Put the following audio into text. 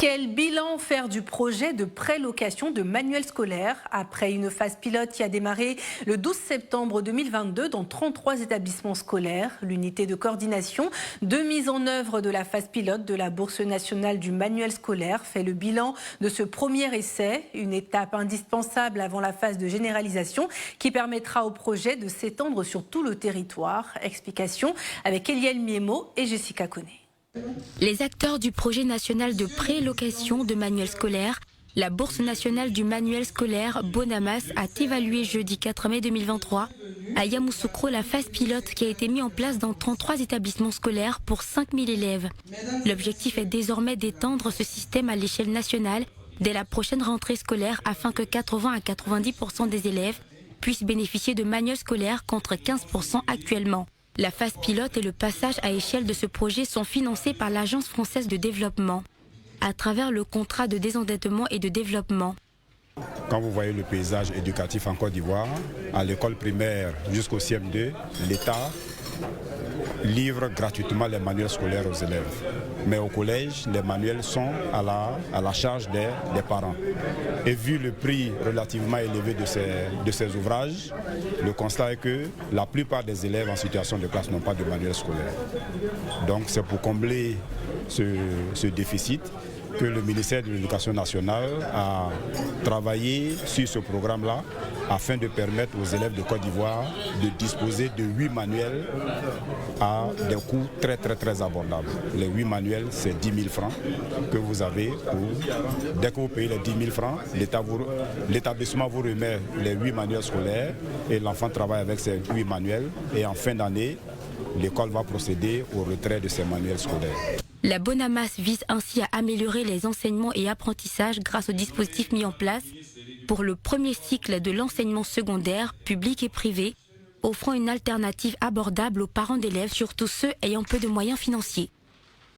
Quel bilan faire du projet de prélocation de manuels scolaires après une phase pilote qui a démarré le 12 septembre 2022 dans 33 établissements scolaires? L'unité de coordination de mise en œuvre de la phase pilote de la Bourse nationale du manuel scolaire fait le bilan de ce premier essai, une étape indispensable avant la phase de généralisation qui permettra au projet de s'étendre sur tout le territoire. Explication avec Eliel Miemo et Jessica Koné. Les acteurs du projet national de prélocation de manuels scolaires, la Bourse nationale du manuel scolaire Bonamas a évalué jeudi 4 mai 2023 à Yamoussoukro la phase pilote qui a été mise en place dans 33 établissements scolaires pour 5000 élèves. L'objectif est désormais d'étendre ce système à l'échelle nationale dès la prochaine rentrée scolaire afin que 80 à 90% des élèves puissent bénéficier de manuels scolaires contre 15% actuellement. La phase pilote et le passage à échelle de ce projet sont financés par l'Agence française de développement, à travers le contrat de désendettement et de développement. Quand vous voyez le paysage éducatif en Côte d'Ivoire, à l'école primaire jusqu'au CM2, l'État livre gratuitement les manuels scolaires aux élèves. Mais au collège, les manuels sont à la charge des parents. Et vu le prix relativement élevé de ces ouvrages, le constat est que la plupart des élèves en situation de classe n'ont pas de manuel scolaire. Donc c'est pour combler ce déficit que le ministère de l'Éducation nationale a travaillé sur ce programme-là afin de permettre aux élèves de Côte d'Ivoire de disposer de 8 manuels à des coûts très abordables. Les 8 manuels, c'est 10 000 francs que vous avez. Dès que vous payez les 10 000 francs, l'établissement vous remet les 8 manuels scolaires et l'enfant travaille avec ces 8 manuels. Et en fin d'année, l'école va procéder au retrait de ces manuels scolaires. La Bonamas vise ainsi à améliorer les enseignements et apprentissages grâce aux dispositifs mis en place pour le premier cycle de l'enseignement secondaire, public et privé, offrant une alternative abordable aux parents d'élèves, surtout ceux ayant peu de moyens financiers.